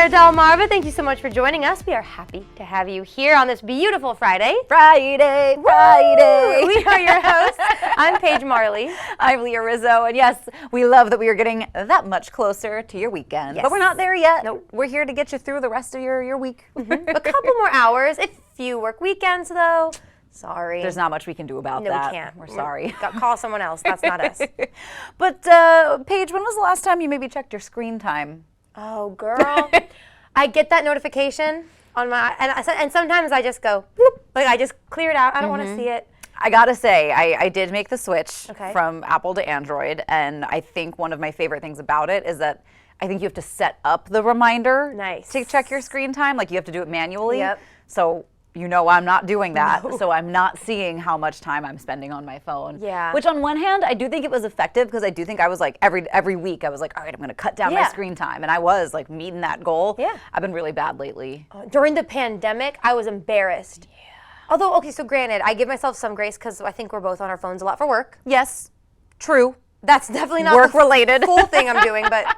there, Delmarva. Thank you so much for joining us. We are happy to have you here on this beautiful Friday. Friday. We are your hosts. I'm Paige Marley. I'm Leah Rizzo. And yes, we love that we are getting that much closer to your weekend. Yes. But we're not there yet. Nope. We're here to get you through the rest of your week. A couple more hours. If you work weekends, though, sorry. There's not much we can do about No, that. we can't. We're sorry. Call someone else. That's not us. But Paige, when was the last time you maybe checked your screen time? Oh, girl. I get that notification on my, and sometimes I just go, whoop, like I just clear it out. I don't want to see it. I gotta say, I did make the switch Okay. from Apple to Android, and I think one of my favorite things about it is that I think you have to set up the reminder to check your screen time. Like you have to do it manually. Yep. So you know I'm not doing that, so I'm not seeing how much time I'm spending on my phone. Yeah. Which on one hand, I do think it was effective because I do think I was like every week I was like, all right, I'm gonna cut down my screen time, and I was like meeting that goal. Yeah. I've been really bad lately. During the pandemic, I was embarrassed. Yeah. Although, okay, so granted, I give myself some grace because I think we're both on our phones a lot for work. Yes, true. That's definitely not work the related full thing I'm doing, but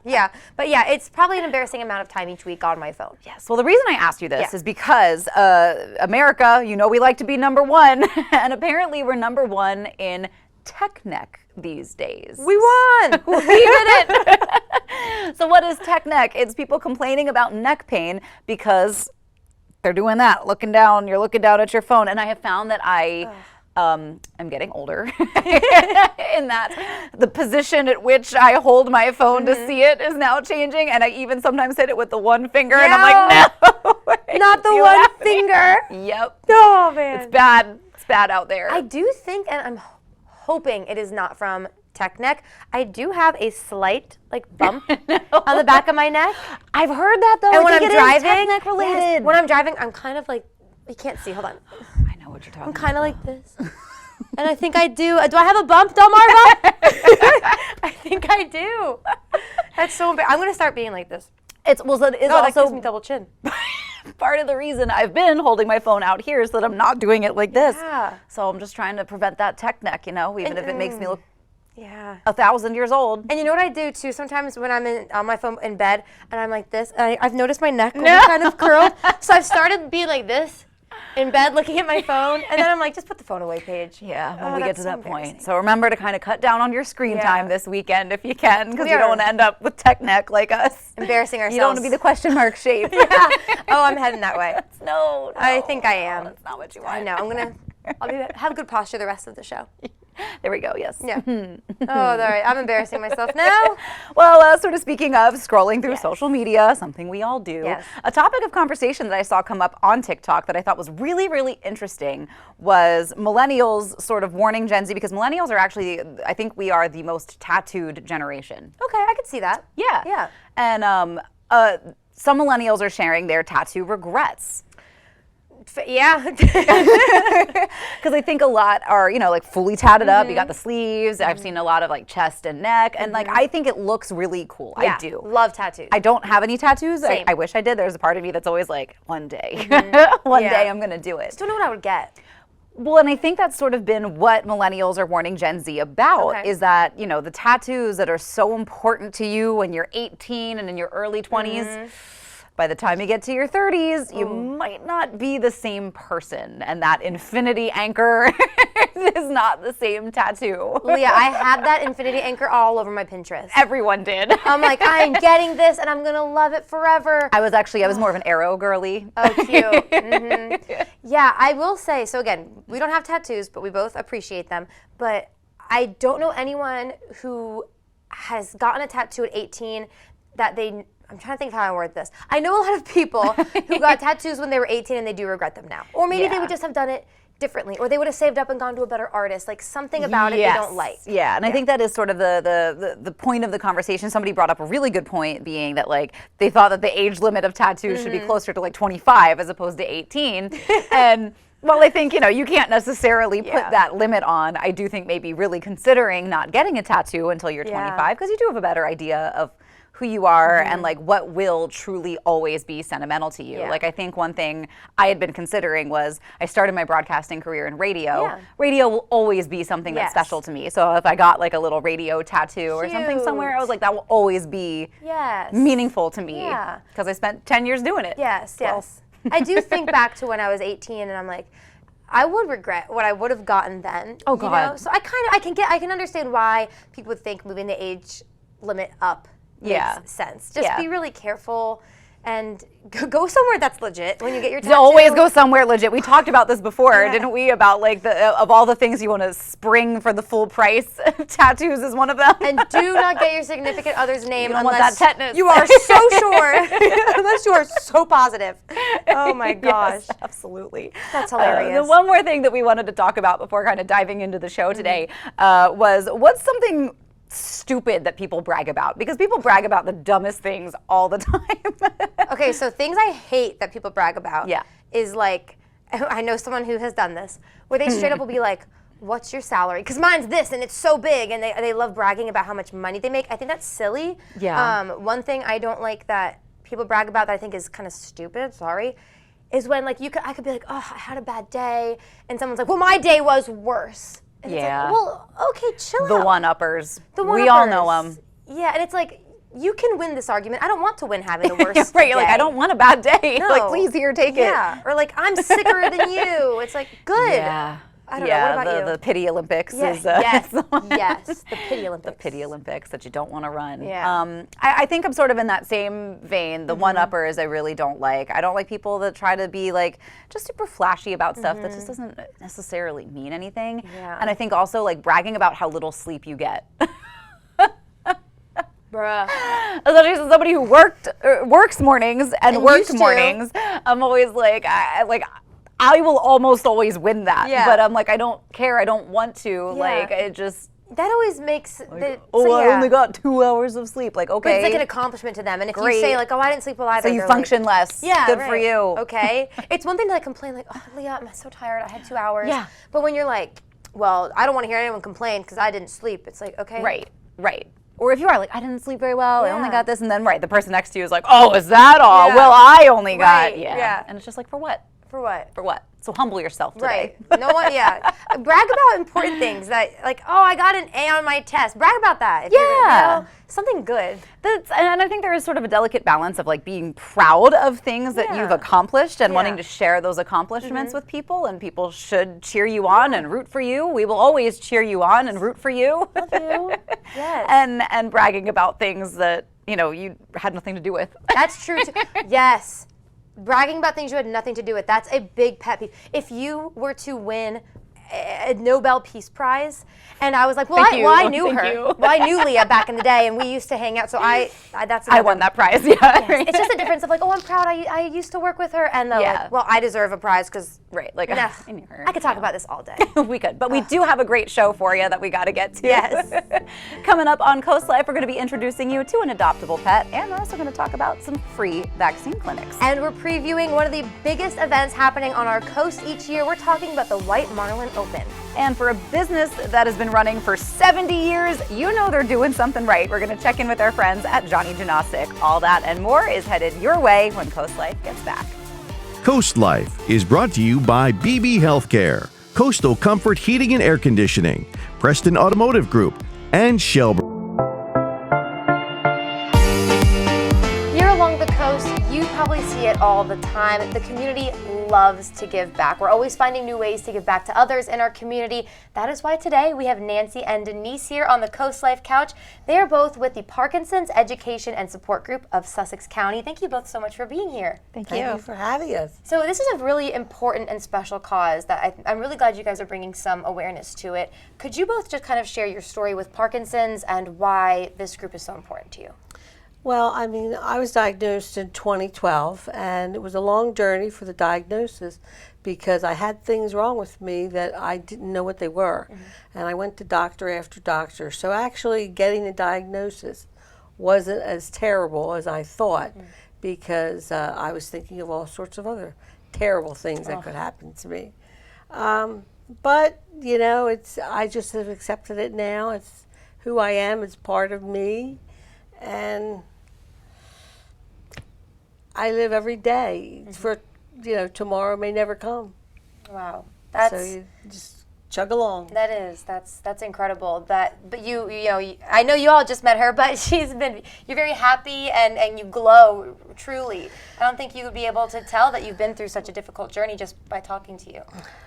yeah, it's probably an embarrassing amount of time each week on my phone. Yes. Well, the reason I asked you this is because America, you know, we like to be number one, and apparently we're number one in tech neck these days. We won. We did it. So what is tech neck? It's people complaining about neck pain because they're doing that, you're looking down at your phone, and I have found that I'm getting older in that the position at which I hold my phone to see it is now changing, and I even sometimes hit it with the one finger, and I'm like, no, not the one finger. Yep. Oh man, it's bad. It's bad out there. I do think, and I'm hoping it is not from tech neck. I do have a slight bump on the back of my neck. I've heard that though. And when I'm driving, tech neck related. Yes, when I'm driving, I'm kind of like, you can't see. Hold on. I know what you're talking about. I'm kind of like this. And I think I do. Do I have a bump, Delmarva? I think I do. That's so embarrassing. I'm going to start being like this. It's also that gives me double chin. Part of the reason I've been holding my phone out here is that I'm not doing it like this. Yeah. So I'm just trying to prevent that tech neck, you know, even if it makes me look 1,000 years old. And you know what I do too? Sometimes when I'm on my phone in bed and I'm like this, I've noticed my neck will be kind of curled. So I've started being like this in bed looking at my phone, and then I'm like, just put the phone away, Paige. Yeah, when we get to that point. So remember to kind of cut down on your screen time this weekend if you can, because We you don't are want to end up with tech neck like us. Embarrassing ourselves. You don't want to be the question mark shape. Oh, I'm heading that way. No, I think I am. That's not what you want. I know. I'll have good posture the rest of the show. There we go, yes. Yeah. Oh, all right. I'm embarrassing myself now. Well, sort of speaking of scrolling through social media, something we all do. Yes. A topic of conversation that I saw come up on TikTok that I thought was really, really interesting was millennials sort of warning Gen Z, because millennials are actually, I think we are the most tattooed generation. Okay, I could see that. Yeah. Yeah. And some millennials are sharing their tattoo regrets. Yeah. Because I think a lot are, you know, like fully tatted up. You got the sleeves. I've seen a lot of like chest and neck. And like, I think it looks really cool. Yeah. I do. Love tattoos. I don't have any tattoos. Same. I wish I did. There's a part of me that's always like, one day. One day I'm going to do it. Just don't know what I would get. Well, and I think that's sort of been what millennials are warning Gen Z about, is that, you know, the tattoos that are so important to you when you're 18 and in your early 20s, by the time you get to your 30s, you might not be the same person, and that infinity anchor is not the same tattoo. Leah, I had that infinity anchor all over my Pinterest. Everyone did. I'm like, I'm getting this, and I'm gonna love it forever. I was more of an arrow girly. Oh, cute. Yeah, I will say, so again, we don't have tattoos, but we both appreciate them. But I don't know anyone who has gotten a tattoo at 18 that I'm trying to think of how I word this. I know a lot of people who got tattoos when they were 18 and they do regret them now. Or maybe they would just have done it differently, or they would have saved up and gone to a better artist, like something about it they don't like. Yeah, and I think that is sort of the point of the conversation. Somebody brought up a really good point, being that like they thought that the age limit of tattoos should be closer to like 25 as opposed to 18. And well, I think, you know, you can't necessarily put that limit on. I do think maybe really considering not getting a tattoo until you're 25, because you do have a better idea of who you are and like what will truly always be sentimental to you. Yeah. Like I think one thing I had been considering was I started my broadcasting career in radio. Yeah. Radio will always be something that's special to me. So if I got like a little radio tattoo or something somewhere, I was like, that will always be meaningful to me because I spent 10 years doing it. Yes. I do think back to when I was 18 and I'm like, I would regret what I would have gotten then. Oh God. You know? So I can understand why people would think moving the age limit up makes sense. Just be really careful and go somewhere that's legit when you get your tattoo. Always go somewhere legit. We talked about this before, didn't we? About like of all the things you want to spring for the full price, tattoos is one of them. And do not get your significant other's name unless that tetanus. You are so sure, unless you are so positive. Oh my gosh. Yes, absolutely. That's hilarious. The one more thing that we wanted to talk about before kind of diving into the show today was what's something stupid that people brag about, because people brag about the dumbest things all the time. Okay, so things I hate that people brag about is like, I know someone who has done this, where they straight up will be like, what's your salary? Because mine's this and it's so big, and they love bragging about how much money they make. I think that's silly. Yeah. One thing I don't like that people brag about that I think is kind of stupid, is when like I could be like, oh, I had a bad day, and someone's like, well, my day was worse. And it's like, well, okay, chill out. The one-uppers. We all know them. Yeah, and it's like, you can win this argument. I don't want to win having the worst Right, you're day. like, I don't want a bad day. No. Like, please, here, take it. Yeah, or like, I'm sicker than you. It's like, good. Yeah. I don't know, what about you? The pity Olympics is yes, the pity Olympics. The pity Olympics that you don't want to run. Yeah. I think I'm sort of in that same vein. The one-uppers I really don't like. I don't like people that try to be like just super flashy about stuff that just doesn't necessarily mean anything. Yeah. And I think also like bragging about how little sleep you get. Bruh. Especially as somebody who works mornings and worked mornings, I'm always like, I will almost always win that. Yeah. But I'm like, I don't care. I don't want to. Like, it just. That always makes I only got 2 hours of sleep. Like, okay. But it's like an accomplishment to them. And if you say, like, oh, I didn't sleep well either. So you function less. Yeah. Good for you. Okay. It's one thing to like complain, like, oh, Leah, I'm so tired. I had 2 hours. Yeah. But when you're like, well, I don't want to hear anyone complain because I didn't sleep. It's like, okay. Right. Or if you are like, I didn't sleep very well, I only got this, and then the person next to you is like, oh, is that all? Well, I only got, And it's just like, for what? For what? For what? So humble yourself today. Right. No one, brag about important things that, like, oh, I got an A on my test. Brag about that. If you're, something good. And I think there is sort of a delicate balance of like being proud of things that you've accomplished and wanting to share those accomplishments with people, and people should cheer you on and root for you. We will always cheer you on and root for you. Love you. Yes. And bragging about things that, you had nothing to do with. That's true too. Yes. Bragging about things you had nothing to do with. That's a big pet peeve. If you were to win a Nobel Peace Prize, and I was like, well, I knew her. Well, I knew Leah back in the day, and we used to hang out. So I won that prize. Yeah. Yes. It's just a difference of like, oh, I'm proud. I used to work with her, and like, well, I deserve a prize because like I knew her. I could talk about this all day. We could, but we do have a great show for you that we got to get to. Yes. Coming up on Coast Life, we're going to be introducing you to an adoptable pet, and we're also going to talk about some free vaccine clinics. And we're previewing one of the biggest events happening on our coast each year. We're talking about the White Marlin Open. And for a business that has been running for 70 years, they're doing something right. We're going to check in with our friends at Johnny Gnostic. All that and more is headed your way when Coast Life gets back. Coast Life is brought to you by BB Healthcare, Coastal Comfort Heating and Air Conditioning, Preston Automotive Group, and Shelburne. Here along the coast, you probably see it all the time. The community loves to give back. We're always finding new ways to give back to others in our community. That is why today we have Nancy and Denise here on the Coast Life Couch. They are both with the Parkinson's Education and Support Group of Sussex County. Thank you both so much for being here. Thank you for having us. So this is a really important and special cause that I'm really glad you guys are bringing some awareness to it. Could you both just kind of share your story with Parkinson's and why this group is so important to you? Well, I mean, I was diagnosed in 2012, and it was a long journey for the diagnosis because I had things wrong with me that I didn't know what they were. And I went to doctor after doctor. So actually getting the diagnosis wasn't as terrible as I thought because I was thinking of all sorts of other terrible things that could happen to me. But, I just have accepted it now. It's who I am. It's part of me. And I live every day for, tomorrow may never come. Wow. So you just chug along. That's incredible. But I know you all just met her, but you're very happy and you glow truly. I don't think you would be able to tell that you've been through such a difficult journey just by talking to you.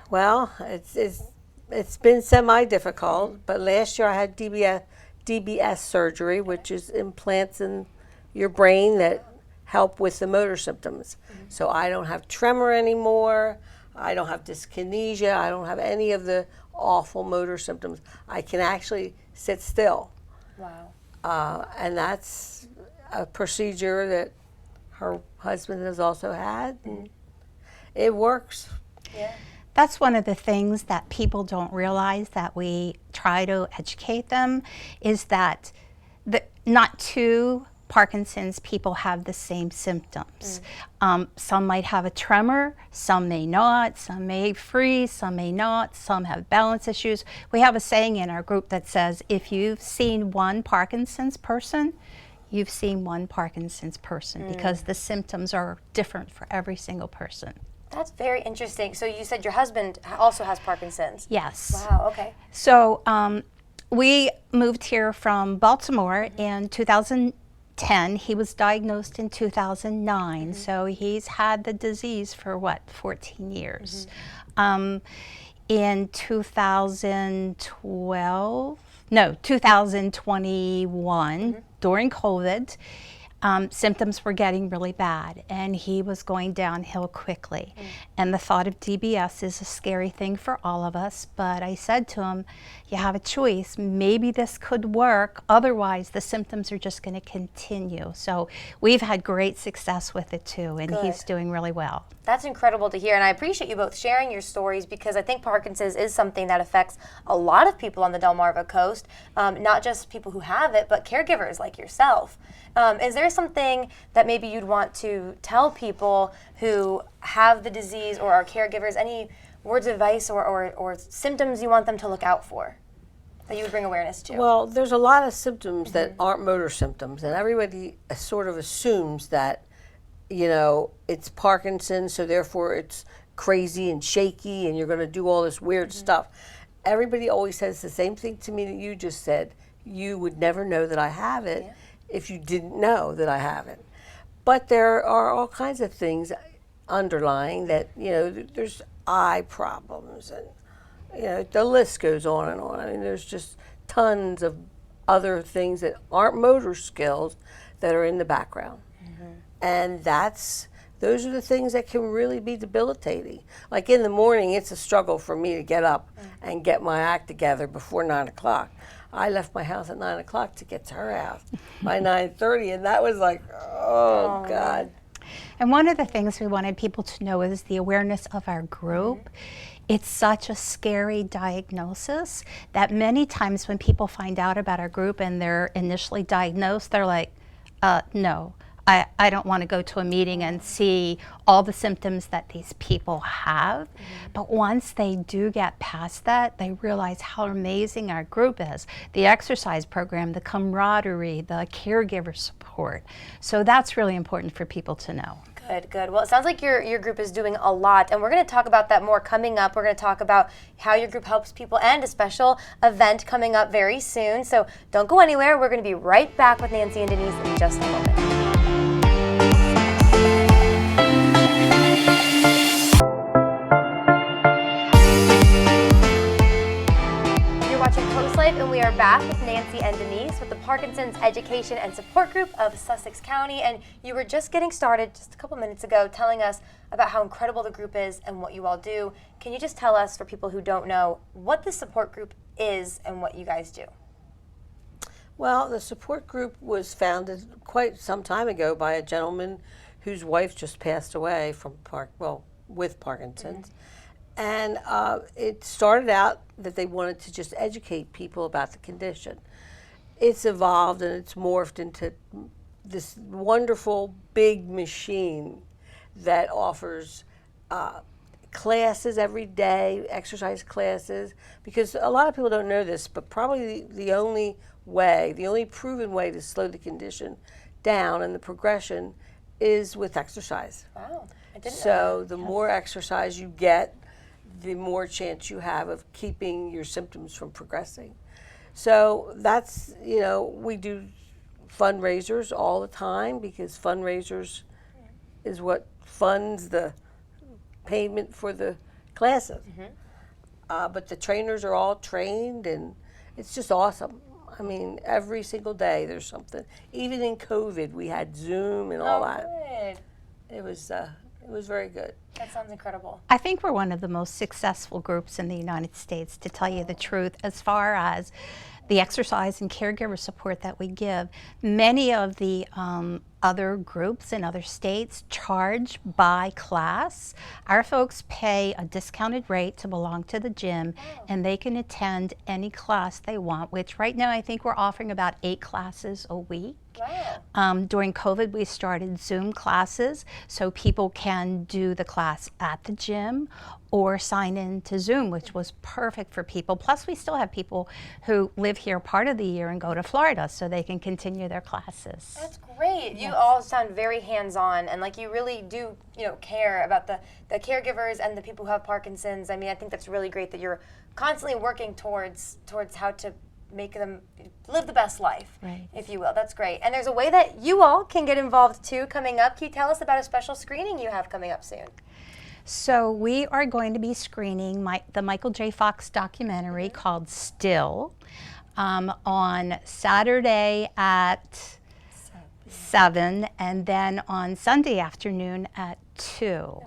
Well, it's been semi-difficult, but last year I had DBS surgery, which is implants in your brain that help with the motor symptoms. So I don't have tremor anymore. I don't have dyskinesia. I don't have any of the awful motor symptoms. I can actually sit still. Wow. And that's a procedure that her husband has also had. And it works. Yeah. That's one of the things that people don't realize that we try to educate them is that not two Parkinson's people have the same symptoms. Some might have a tremor, some may not, some may freeze, some may not, some have balance issues. We have a saying in our group that says, if you've seen one Parkinson's person, you've seen one Parkinson's person, because the symptoms are different for every single person. That's very interesting. So you said your husband also has Parkinson's. Yes. Wow, okay. So we moved here from Baltimore in 2010. He was diagnosed in 2009, so he's had the disease for 14 years. In 2021, during COVID, symptoms were getting really bad and he was going downhill quickly. And the thought of DBS is a scary thing for all of us, but I said to him, you have a choice. Maybe this could work. Otherwise, the symptoms are just going to continue. So we've had great success with it too, and he's doing really well. That's incredible to hear, and I appreciate you both sharing your stories, because I think Parkinson's is something that affects a lot of people on the Delmarva Coast, not just people who have it, but caregivers like yourself. Is there something that maybe you'd want to tell people who have the disease or are caregivers, any words of advice or symptoms you want them to look out for that you would bring awareness to? Well, there's a lot of symptoms that aren't motor symptoms, and everybody sort of assumes that, it's Parkinson's, so therefore it's crazy and shaky and you're going to do all this weird stuff. Everybody always says the same thing to me that you just said. You would never know that I have it if you didn't know that I have it. But there are all kinds of things underlying that, there's eye problems and, the list goes on and on. I mean, there's just tons of other things that aren't motor skills that are in the background. And those are the things that can really be debilitating. Like in the morning, it's a struggle for me to get up and get my act together before 9 o'clock. I left my house at 9 o'clock to get to her house by 9:30, and that was like, oh God. And one of the things we wanted people to know is the awareness of our group. It's such a scary diagnosis that many times when people find out about our group and they're initially diagnosed, they're like, no. I don't want to go to a meeting and see all the symptoms that these people have. But once they do get past that, they realize how amazing our group is. The exercise program, the camaraderie, the caregiver support. So that's really important for people to know. Good. Well, it sounds like your group is doing a lot, and we're going to talk about that more coming up. We're going to talk about how your group helps people and a special event coming up very soon. So don't go anywhere. We're going to be right back with Nancy and Denise in just a moment. Watching COASTLIFE, and we are back with Nancy and Denise with the Parkinson's Education and Support Group of Sussex County. And you were just getting started just a couple minutes ago telling us about how incredible the group is and what you all do. Can you just tell us, for people who don't know, what the support group is and what you guys do? Well, the support group was founded quite some time ago by a gentleman whose wife just passed away from with Parkinson's. And it started out that they wanted to just educate people about the condition. It's evolved and it's morphed into this wonderful big machine that offers classes every day, exercise classes, because a lot of people don't know this, but probably the only proven way to slow the condition down and the progression is with exercise. Wow, I didn't know So the more exercise you get, the more chance you have of keeping your symptoms from progressing. So that's, we do fundraisers all the time because fundraisers is what funds the payment for the classes. But the trainers are all trained, and it's just awesome. I mean, every single day there's something. Even in COVID, we had Zoom and all that. Good. It was very good. That sounds incredible. I think we're one of the most successful groups in the United States, to tell you the truth, as far as the exercise and caregiver support that we give. Many of the other groups in other states charge by class. Our folks pay a discounted rate to belong to the gym, and they can Wow. attend any class they want, which right now I think we're offering about 8 classes a week. During COVID, we started Zoom classes, so people can do the class at the gym or sign in to Zoom, which was perfect for people. Plus, we still have people who live here part of the year and go to Florida, so they can continue their classes. That's great. You all sound very hands-on, and like you really do, care about the caregivers and the people who have Parkinson's. I mean, I think that's really great that you're constantly working towards how to make them live the best life, if you will. That's great. And there's a way that you all can get involved too coming up. Can you tell us about a special screening you have coming up soon? So we are going to be screening the Michael J. Fox documentary called Still on Saturday at 7 and then on Sunday afternoon at 2.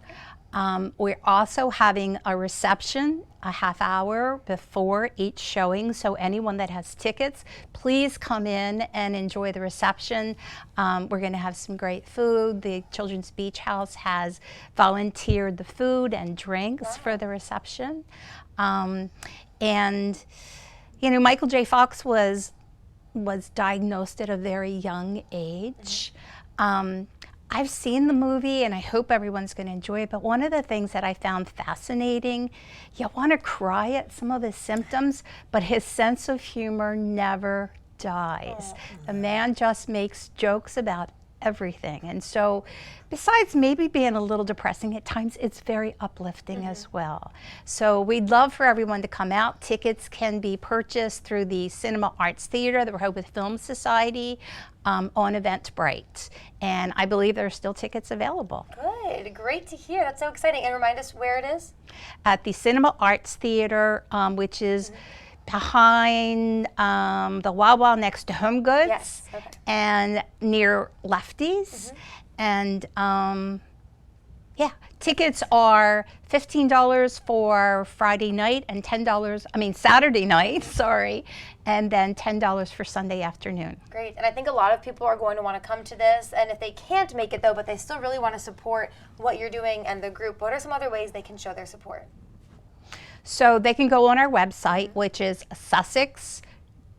We're also having a reception a half hour before each showing, so anyone that has tickets, please come in and enjoy the reception. We're going to have some great food. The Children's Beach House has volunteered the food and drinks for the reception. And Michael J. Fox was diagnosed at a very young age. I've seen the movie, and I hope everyone's going to enjoy it, but one of the things that I found fascinating, you want to cry at some of his symptoms, but his sense of humor never dies. The man just makes jokes about everything. And so besides maybe being a little depressing at times, it's very uplifting as well. So we'd love for everyone to come out. Tickets can be purchased through the Cinema Arts Theater, the Rehoboth Film Society, on Eventbrite. And I believe there are still tickets available. Good. Great to hear. That's so exciting. And remind us where it is? At the Cinema Arts Theater, which is behind the Wawa next to Home Goods. Yes. Okay. And near Lefties. And tickets are $15 for Friday night and Saturday night, sorry, and then $10 for Sunday afternoon. Great. And I think a lot of people are going to want to come to this, and if they can't make it though, but they still really want to support what you're doing and the group, what are some other ways they can show their support? So they can go on our website, which is Sussex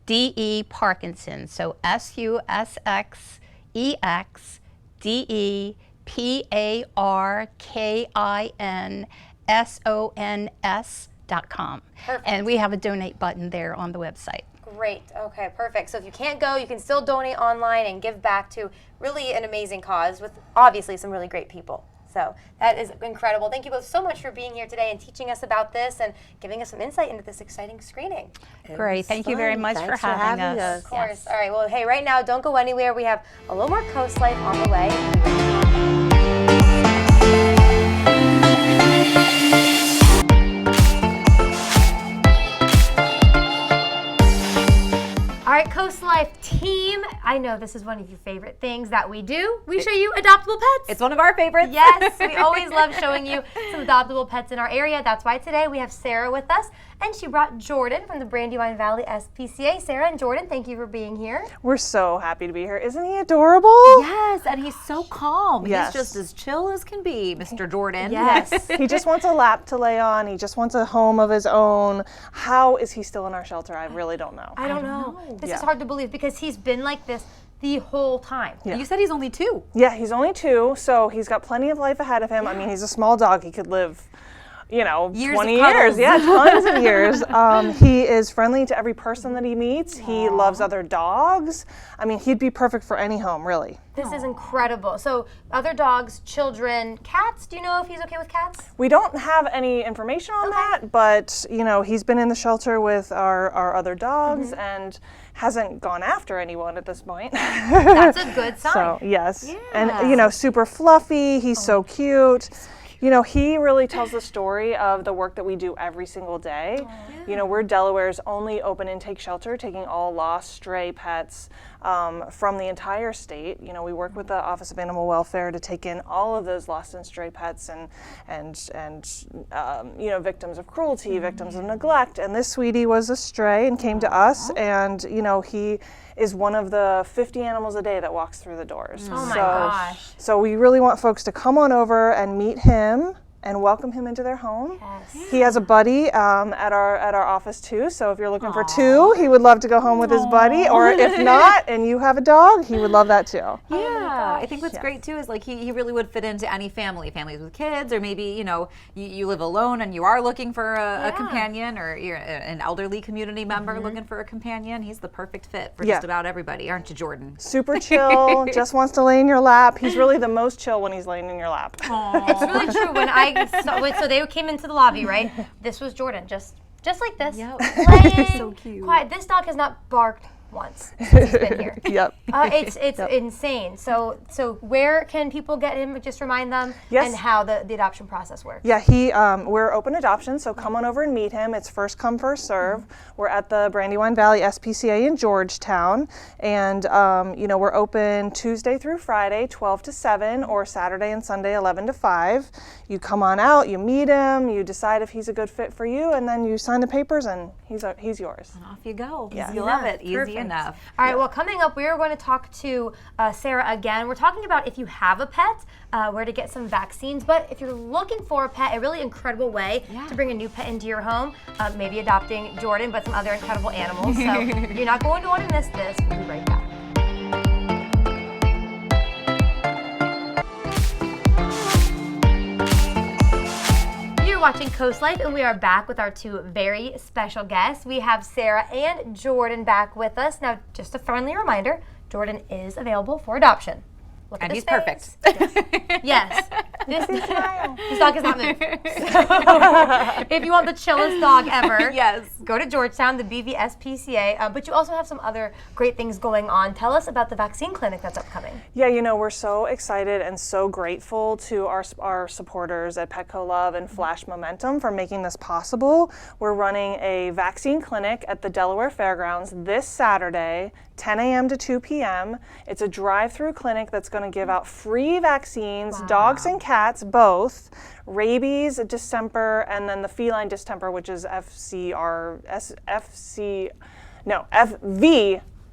DE Parkinson. So SUSXEXDEPARKINSONS.com. Perfect. And we have a donate button there on the website. Great. Okay, perfect. So if you can't go, you can still donate online and give back to really an amazing cause with obviously some really great people. So that is incredible. Thank you both so much for being here today and teaching us about this and giving us some insight into this exciting screening. Great. Thank you very much for having us. Of course. Yes. All right. Well, hey, right now, don't go anywhere. We have a little more Coast Life on the way. All right, Coast Life team, I know this is one of your favorite things that we do. We show you adoptable pets. It's one of our favorites. Yes, we always love showing you some adoptable pets in our area. That's why today we have Sarah with us, and she brought Jordan from the Brandywine Valley SPCA. Sarah and Jordan, thank you for being here. We're so happy to be here. Isn't he adorable? Yes, and he's so calm. Yes. He's just as chill as can be, Mr. Jordan. Yes. He just wants a lap to lay on. He just wants a home of his own. How is he still in our shelter? I really don't know. I don't know. This is hard to believe because he's been like this the whole time. You said he's only 2. Yeah, he's only 2, so he's got plenty of life ahead of him. I mean, he's a small dog. He could live 20 of years. cuddles. Yeah, tons of years. He is friendly to every person that he meets. He loves other dogs. I mean, he'd be perfect for any home, really. This is incredible. So other dogs, children, cats, do you know if he's okay with cats? We don't have any information on that, but he's been in the shelter with our other dogs and hasn't gone after anyone at this point. That's a good sign. So yes, and super fluffy. He's so cute. He really tells the story of the work that we do every single day. We're Delaware's only open intake shelter, taking all lost stray pets from the entire state. We work with the Office of Animal Welfare to take in all of those lost and stray pets and victims of cruelty, victims of neglect. And this sweetie was a stray and came to us, and he is one of the 50 animals a day that walks through the doors. Oh my gosh. So we really want folks to come on over and meet him and welcome him into their home. Yes. He has a buddy at our office too, so if you're looking for two, he would love to go home with his buddy, or if not, and you have a dog, he would love that too. Yeah, I think what's great too is like he really would fit into any families with kids, or maybe you live alone and you are looking for a companion, or you're an elderly community member looking for a companion. He's the perfect fit for just about everybody, aren't you, Jordan? Super chill, just wants to lay in your lap. He's really the most chill when he's laying in your lap. It's really true. So they came into the lobby, right? This was Jordan, just like this. Yep. Laying, So cute. quiet. This dog has not barked once since he's been here. Yep. It's insane. So where can people get him? Just remind them Yes. and how the adoption process works. Yeah, we're open adoption, so come on over and meet him. It's first come, first serve. We're at the Brandywine Valley SPCA in Georgetown, and we're open Tuesday through Friday, 12 to 7, or Saturday and Sunday, 11 to 5. You come on out, you meet him, you decide if he's a good fit for you, and then you sign the papers, and he's yours. And off you go. Yeah. You love it. Easy Perfect. enough. All right, well, coming up, we are going to talk to Sarah again. We're talking about if you have a pet, where to get some vaccines. But if you're looking for a pet, a really incredible way to bring a new pet into your home, maybe adopting Jordan, but some other incredible animals. So you're not going to want to miss this. We'll be right back. You're watching Coast Life, and we are back with our two very special guests. We have Sarah and Jordan back with us. Now, just a friendly reminder, Jordan is available for adoption. Look And at he's his perfect. face. Yes. This dog does not move. If you want the chillest dog ever, go to Georgetown, the BVSPCA. But you also have some other great things going on. Tell us about the vaccine clinic that's upcoming. Yeah, we're so excited and so grateful to our supporters at Petco Love and Flash Momentum for making this possible. We're running a vaccine clinic at the Delaware Fairgrounds this Saturday, 10 a.m. to 2 p.m. It's a drive-thru clinic that's going to give out free vaccines, dogs and cats both, rabies, distemper, and then the feline distemper, which is FV.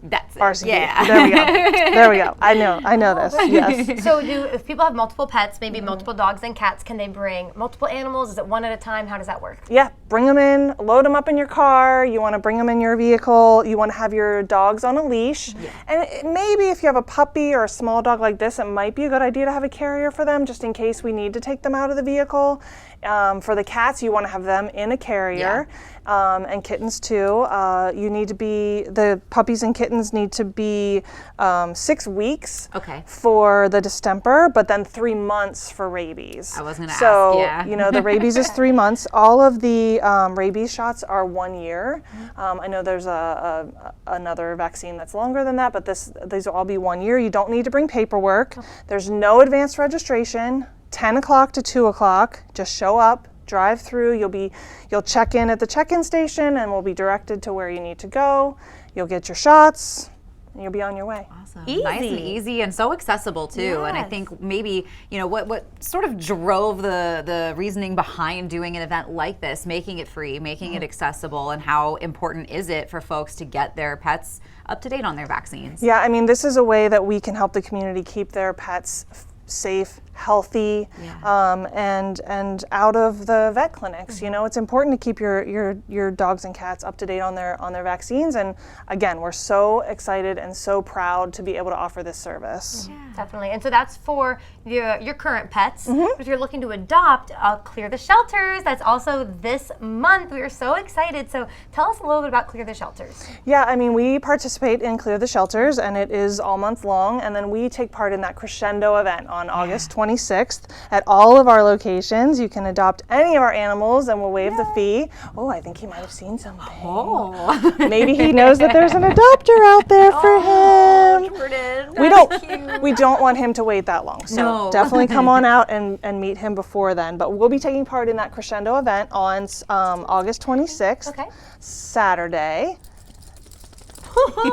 That's it. RCV. Yeah. There we go. I know this. Yes. So if people have multiple pets, maybe multiple dogs and cats, can they bring multiple animals? Is it one at a time? How does that work? Yeah, bring them in, load them up in your car. You want to bring them in your vehicle. You want to have your dogs on a leash. And maybe if you have a puppy or a small dog like this, it might be a good idea to have a carrier for them just in case we need to take them out of the vehicle. For the cats, you want to have them in a carrier, and kittens too. The puppies and kittens need to be 6 weeks for the distemper, but then 3 months for rabies. I was going to ask, yeah. The rabies is 3 months. All of the rabies shots are 1 year. I know there's another vaccine that's longer than that, but these will all be 1 year. You don't need to bring paperwork. There's no advanced registration. 10 o'clock to 2 o'clock, just show up, drive through. You'll check in at the check-in station and we'll be directed to where you need to go. You'll get your shots and you'll be on your way. Awesome. Nice and easy and so accessible too. And I think maybe, what sort of drove the reasoning behind doing an event like this, making it free, making it accessible, and how important is it for folks to get their pets up to date on their vaccines? Yeah, this is a way that we can help the community keep their pets safe, healthy, and out of the vet clinics. You know, it's important to keep your dogs and cats up to date on their vaccines. And again, we're so excited and so proud to be able to offer this service. Definitely. And so that's for your current pets. But if you're looking to adopt, Clear the Shelters. That's also this month. We are so excited. So tell us a little bit about Clear the Shelters. Yeah, I mean, we participate in Clear the Shelters, and it is all month long. And then we take part in that crescendo event on August 26th at all of our locations. You can adopt any of our animals, and we'll waive the fee. Oh, I think he might have seen something. Oh. Maybe he knows that there's an adopter out there for him. Jordan, We don't want him to wait that long. So definitely come on out and meet him before then. But we'll be taking part in that crescendo event on August 26th, Saturday,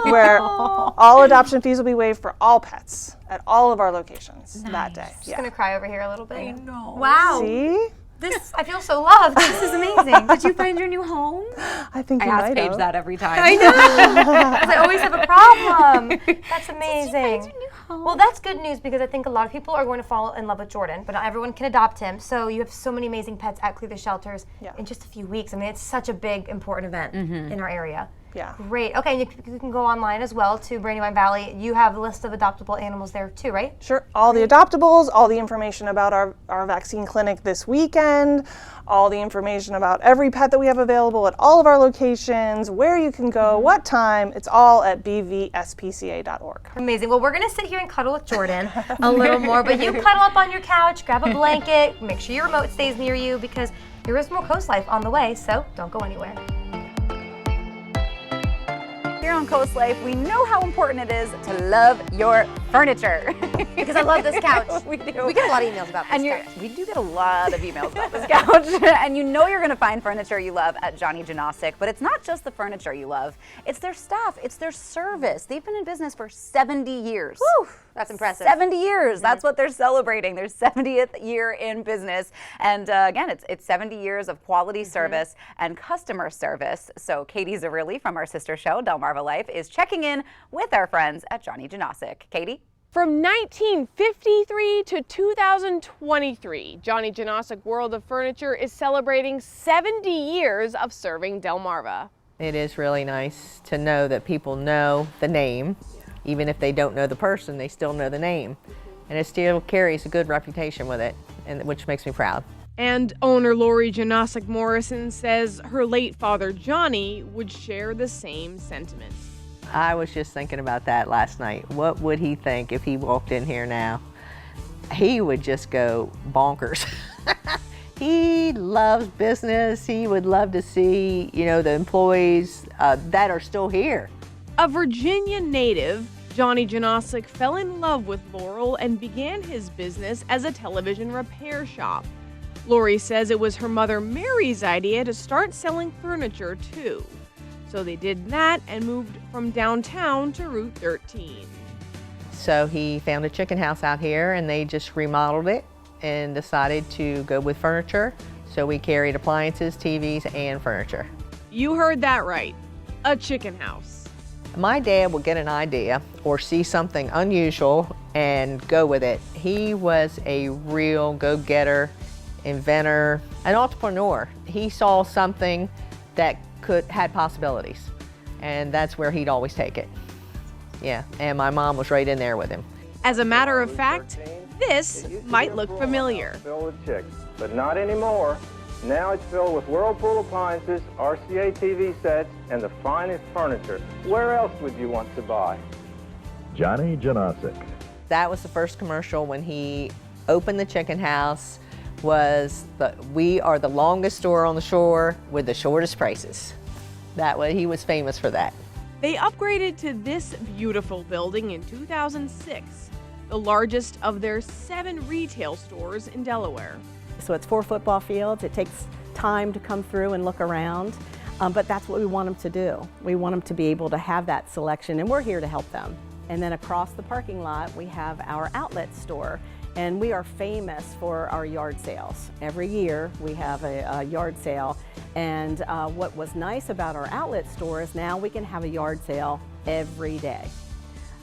where all adoption fees will be waived for all pets at all of our locations that day. Just gonna cry over here a little bit. I know. Wow. See? This, I feel so loved. This is amazing. Did you find your new home? I think I you ask might Paige have. that every time. I know. 'Cause I always have a problem. That's amazing. Well, that's good news because I think a lot of people are going to fall in love with Jordan, but not everyone can adopt him. So you have so many amazing pets at Clear the Shelters in just a few weeks. I mean, it's such a big, important event in our area. Yeah. Great. Okay, and you can go online as well to Brandywine Valley. You have a list of adoptable animals there too, right? Sure. All the adoptables, all the information about our vaccine clinic this weekend, all the information about every pet that we have available at all of our locations, where you can go, what time. It's all at bvspca.org. Amazing. Well, we're going to sit here and cuddle with Jordan a little more, but you cuddle up on your couch, grab a blanket, make sure your remote stays near you because there is more Coast Life on the way, so don't go anywhere. Here on Coast Life, we know how important it is to love your furniture. Because I love this couch. We do. We get a lot of emails about this couch. We do get a lot of emails about this couch. And you know you're going to find furniture you love at Johnny Janosic. But it's not just the furniture you love. It's their staff. It's their service. They've been in business for 70 years. Whew, that's impressive. 70 years. That's what they're celebrating. Their 70th year in business. And again, it's 70 years of quality service and customer service. So Katie Zarilli from our sister show, Delmarva Life, is checking in with our friends at Johnny Janosic. Katie? From 1953 to 2023, Johnny Janosic World of Furniture is celebrating 70 years of serving Delmarva. It is really nice to know that people know the name. Even if they don't know the person, they still know the name. And it still carries a good reputation with it, and which makes me proud. And owner Lori Janosic Morrison says her late father Johnny would share the same sentiment. I was just thinking about that last night. What would he think if he walked in here now? He would just go bonkers. He loves business. He would love to see, the employees that are still here. A Virginia native, Johnny Janosic fell in love with Laurel and began his business as a television repair shop. Lori says it was her mother Mary's idea to start selling furniture too. So they did that and moved from downtown to Route 13. So he found a chicken house out here and they just remodeled it and decided to go with furniture. So we carried appliances, TVs, and furniture. You heard that right, a chicken house. My dad would get an idea or see something unusual and go with it. He was a real go-getter, inventor, an entrepreneur. He saw something that had possibilities, and that's where he'd always take it. Yeah, and my mom was right in there with him. As a matter of fact, this might look familiar. Filled with chicks, but not anymore. Now it's filled with Whirlpool appliances, RCA TV sets, and the finest furniture. Where else would you want to buy? Johnny Janosic. That was the first commercial when he opened the chicken house. We are the longest store on the shore with the shortest prices. He was famous for that. They upgraded to this beautiful building in 2006, the largest of their 7 retail stores in Delaware. So it's 4 football fields. It takes time to come through and look around, but that's what we want them to do. We want them to be able to have that selection, and we're here to help them. And then across the parking lot, we have our outlet store. And we are famous for our yard sales. Every year we have a yard sale. And what was nice about our outlet store is now we can have a yard sale every day.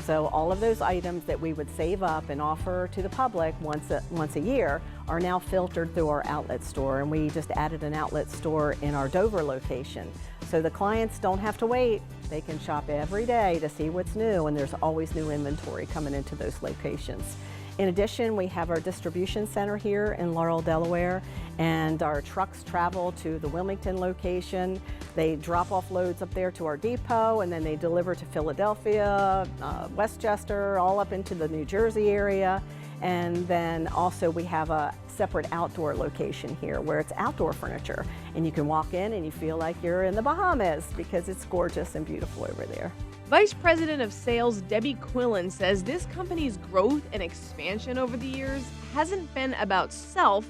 So all of those items that we would save up and offer to the public once a year are now filtered through our outlet store, and we just added an outlet store in our Dover location. So the clients don't have to wait. They can shop every day to see what's new, and there's always new inventory coming into those locations. In addition, we have our distribution center here in Laurel, Delaware, and our trucks travel to the Wilmington location. They drop off loads up there to our depot, and then they deliver to Philadelphia, Westchester, all up into the New Jersey area. And then also we have a separate outdoor location here where it's outdoor furniture, and you can walk in and you feel like you're in the Bahamas because it's gorgeous and beautiful over there. Vice President of Sales Debbie Quillen says this company's growth and expansion over the years hasn't been about self,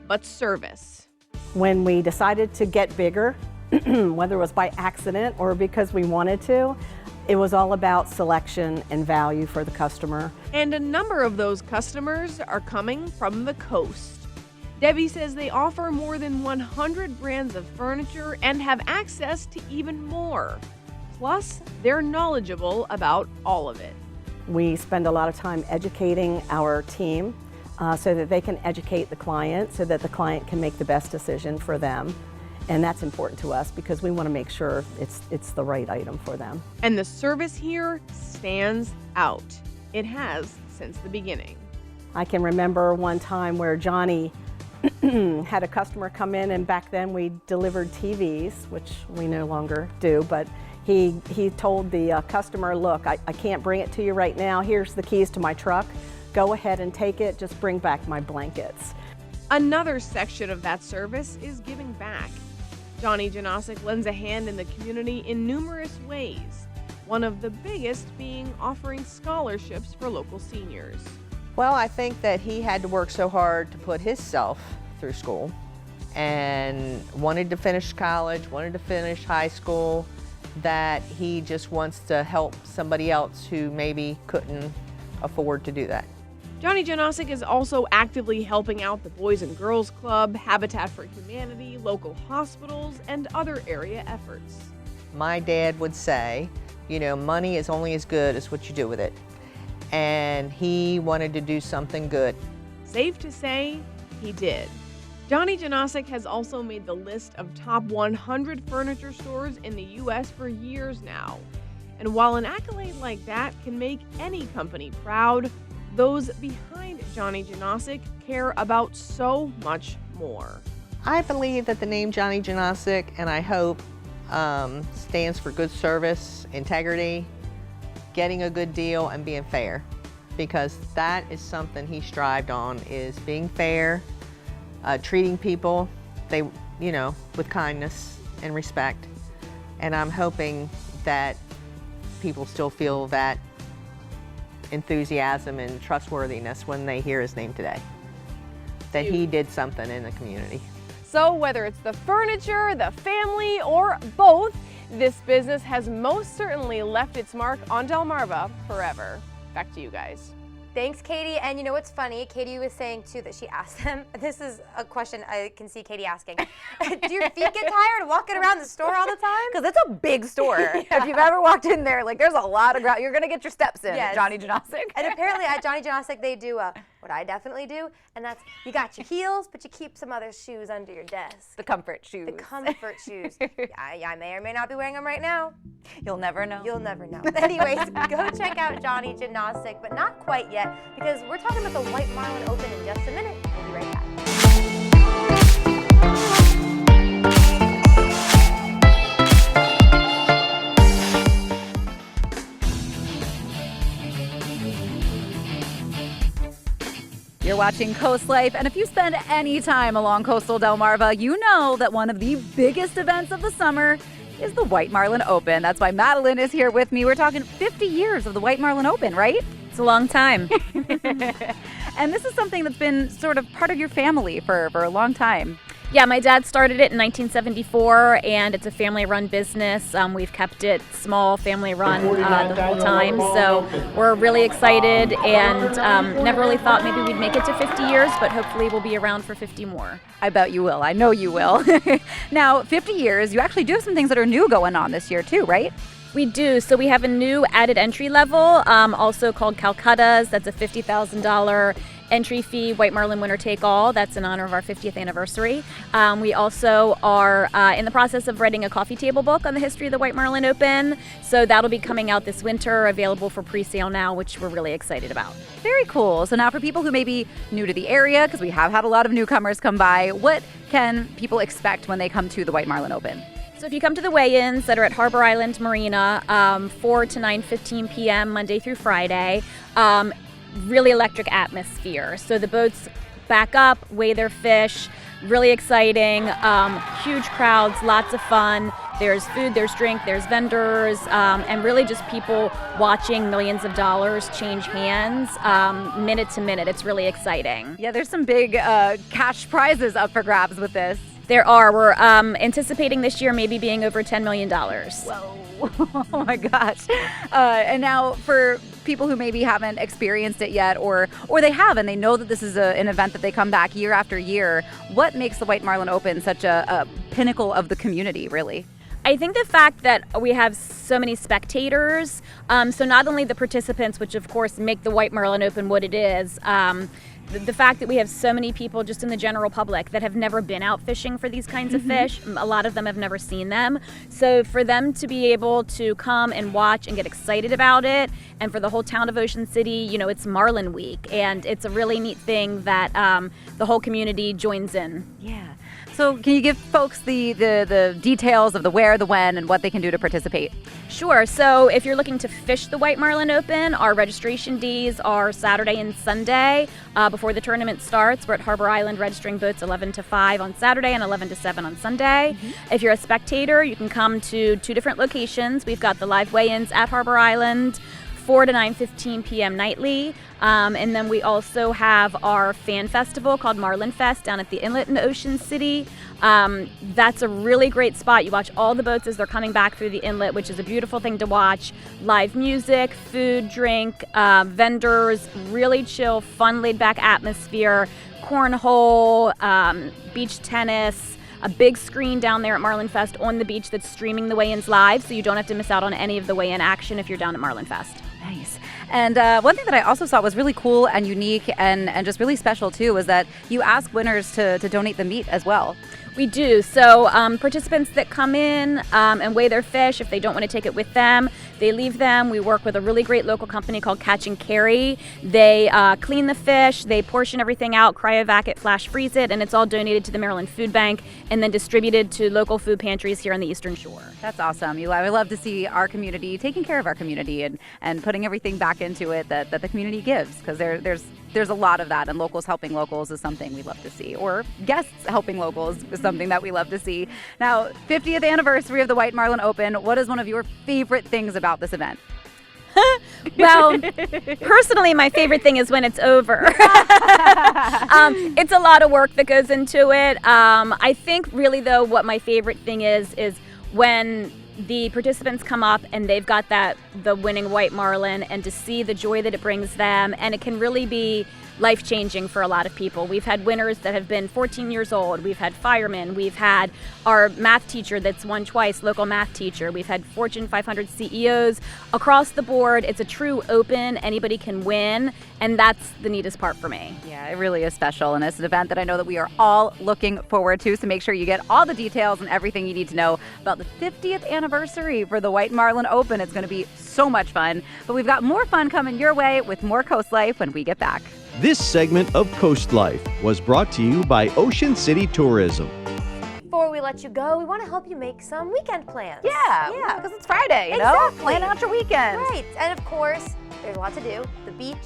but service. When we decided to get bigger, whether it was by accident or because we wanted to, it was all about selection and value for the customer. And a number of those customers are coming from the coast. Debbie says they offer more than 100 brands of furniture and have access to even more. Plus, they're knowledgeable about all of it. We spend a lot of time educating our team so that they can educate the client so that the client can make the best decision for them. And that's important to us because we want to make sure it's the right item for them. And the service here stands out. It has since the beginning. I can remember one time where Johnny had a customer come in, and back then we delivered TVs, which we no longer do, but he told the customer, look, I can't bring it to you right now. Here's the keys to my truck. Go ahead and take it. Just bring back my blankets. Another section of that service is giving back. Johnny Janosic lends a hand in the community in numerous ways, one of the biggest being offering scholarships for local seniors. Well, I think that he had to work so hard to put himself through school and wanted to finish college, wanted to finish high school, that he just wants to help somebody else who maybe couldn't afford to do that. Johnny Janosic is also actively helping out the Boys and Girls Club, Habitat for Humanity, local hospitals, and other area efforts. My dad would say, you know, money is only as good as what you do with it. And he wanted to do something good. Safe to say, he did. Johnny Janosic has also made the list of top 100 furniture stores in the U.S. for years now. And while an accolade like that can make any company proud, those behind Johnny Janosic care about so much more. I believe that the name Johnny Janosic, and I hope, stands for good service, integrity, getting a good deal, and being fair. Because that is something he strived on, is being fair, treating people, with kindness and respect. And I'm hoping that people still feel that enthusiasm and trustworthiness when they hear his name today, that he did something in the community. So whether it's the furniture, the family, or both, this business has most certainly left its mark on Delmarva forever. Back to you guys. Thanks, Katie. And you know what's funny? Katie was saying too that she asked them. This is a question I can see Katie asking. Do your feet get tired walking around the store all the time? Because it's a big store. Yeah. If you've ever walked in there, like, there's a lot of ground. You're gonna get your steps in. Yes. Johnny Janosic. And apparently at Johnny Janosic they do what I definitely do, and that's you got your heels, but you keep some other shoes under your desk. The comfort shoes. The comfort shoes. I may or may not be wearing them right now. You'll never know. You'll never know. Anyways, go check out Johnny Janosic, but not quite yet, because we're talking about the White Marlin Open in just a minute. We'll be right back. You're watching Coast Life, and if you spend any time along coastal Delmarva, you know that one of the biggest events of the summer is the White Marlin Open. That's why Madeline is here with me. We're talking 50 years of the White Marlin Open, right? It's a long time. And this is something that's been sort of part of your family for a long time. Yeah, my dad started it in 1974, and it's a family-run business. We've kept it small, family-run the whole time, so we're really excited and never really thought maybe we'd make it to 50 years, but hopefully we'll be around for 50 more. I bet you will. I know you will. Now, 50 years, you actually do have some things that are new going on this year too, right? We do. So we have a new added entry level, also called Calcutta's. That's a $50,000 entry fee, White Marlin winner take all. That's in honor of our 50th anniversary. We also are in the process of writing a coffee table book on the history of the White Marlin Open. So that'll be coming out this winter, available for pre-sale now, which we're really excited about. Very cool. So now for people who may be new to the area, because we have had a lot of newcomers come by, what can people expect when they come to the White Marlin Open? So if you come to the weigh-ins that are at Harbor Island Marina, 4 to 9:15 p.m. Monday through Friday, really electric atmosphere. So the boats back up, weigh their fish, really exciting, huge crowds, lots of fun. There's food, there's drink, there's vendors, and really just people watching millions of dollars change hands minute to minute. It's really exciting. Yeah, there's some big cash prizes up for grabs with this. There are. We're anticipating this year maybe being over $10 million. Whoa. Oh my gosh. And now for people who maybe haven't experienced it yet, or they have and they know that this is an event that they come back year after year, what makes the White Marlin Open such a pinnacle of the community, really? I think the fact that we have so many spectators, so not only the participants, which of course make the White Marlin Open what it is, the fact that we have so many people just in the general public that have never been out fishing for these kinds of fish. A lot of them have never seen them. So for them to be able to come and watch and get excited about it, and for the whole town of Ocean City, you know, it's Marlin Week, and it's a really neat thing that the whole community joins in. Yeah. So can you give folks the details of the where, the when, and what they can do to participate? Sure. So if you're looking to fish the White Marlin Open, our registration days are Saturday and Sunday before the tournament starts. We're at Harbor Island registering boats 11 to 5 on Saturday and 11 to 7 on Sunday. If you're a spectator, you can come to 2 different locations. We've got the live weigh-ins at Harbor Island, 4 to 9:15 p.m. nightly. And then we also have our fan festival called Marlin Fest down at the Inlet in Ocean City. That's a really great spot. You watch all the boats as they're coming back through the inlet, which is a beautiful thing to watch. Live music, food, drink, vendors, really chill, fun, laid-back atmosphere, cornhole, beach tennis, a big screen down there at Marlin Fest on the beach that's streaming the weigh-ins live, so you don't have to miss out on any of the weigh-in action if you're down at Marlin Fest. Nice. And one thing that I also saw was really cool and unique and just really special too was that you ask winners to donate the meat as well. We do. So participants that come in and weigh their fish, if they don't want to take it with them, they leave them. We work with a really great local company called Catch and Carry. They clean the fish, they portion everything out, cryovac it, flash freeze it, and it's all donated to the Maryland Food Bank and then distributed to local food pantries here on the Eastern Shore. That's awesome. I love to see our community taking care of our community and putting everything back into it that the community gives, because there's a lot of that, and locals helping locals is something we love to see, or guests helping locals is something that we love to see. Now, 50th anniversary of the White Marlin Open, what is one of your favorite things about this event? Well, personally, my favorite thing is when it's over. It's a lot of work that goes into it. I think really, though, what my favorite thing is when the participants come up and they've got the winning White Marlin, and to see the joy that it brings them, and it can really be life-changing for a lot of people. We've had winners that have been 14 years old. We've had firemen. We've had our math teacher that's won twice, local math teacher. We've had Fortune 500 CEOs across the board. It's a true open. Anybody can win, and that's the neatest part for me. Yeah, it really is special, and it's an event that I know that we are all looking forward to, so make sure you get all the details and everything you need to know about the 50th anniversary for the White Marlin Open. It's going to be so much fun, but we've got more fun coming your way with more Coast Life when we get back. This segment of Coast Life was brought to you by Ocean City Tourism. Before we let you go, we want to help you make some weekend plans. Yeah, because it's Friday, you know? Plan out your weekend. Right, and of course, there's a lot to do. The beach,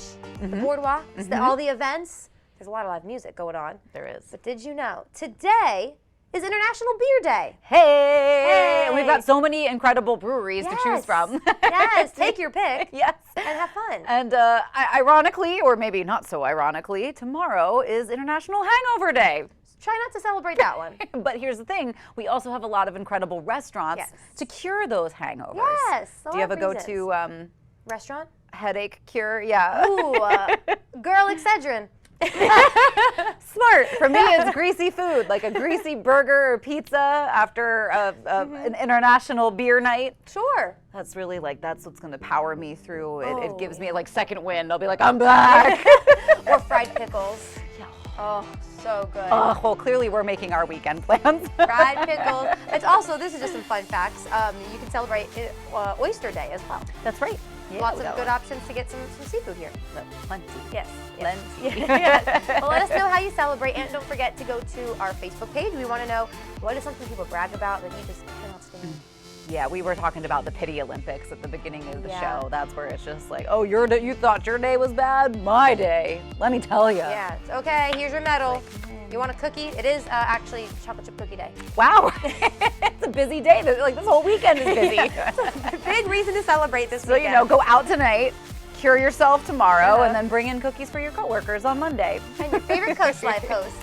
the boardwalks, all the events. There's a lot of live music going on. There is. But did you know, today is International Beer Day. Hey! We've got so many incredible breweries to choose from. Yes, take your pick. Yes. And have fun. And ironically, or maybe not so ironically, tomorrow is International Hangover Day. try not to celebrate that one. But here's the thing, we also have a lot of incredible restaurants Yes. to cure those hangovers. Yes. Do you have a go-to restaurant? headache cure? Yeah. Ooh, girl Excedrin. Smart. For me, it's greasy food, like a greasy burger or pizza after an international beer night. Sure. That's really like, that's what's going to power me through. It gives me like second wind. I'll be like, I'm back. Or fried pickles. Oh, so good. Well, clearly we're making our weekend plans. Fried pickles. It's also, this is just some fun facts. You can celebrate Oyster Day as well. That's right. Yeah, Lots of good options to get some seafood here. Plenty. Yes. Plenty. Yes. Well, let us know how you celebrate, and don't forget to go to our Facebook page. We want to know what is something people brag about that you just cannot stand. Yeah, we were talking about the pity Olympics at the beginning of the Yeah. show. That's where it's just like, oh, you thought your day was bad? My day. Let me tell you. Yeah. It's okay. Here's your medal. You want a cookie? It is actually chocolate chip cookie day. Wow. It's a busy day. Like this whole weekend is busy. Big reason to celebrate this So, weekend. go out tonight, cure yourself tomorrow, and then bring in cookies for your coworkers on Monday. And your favorite Coast Life host.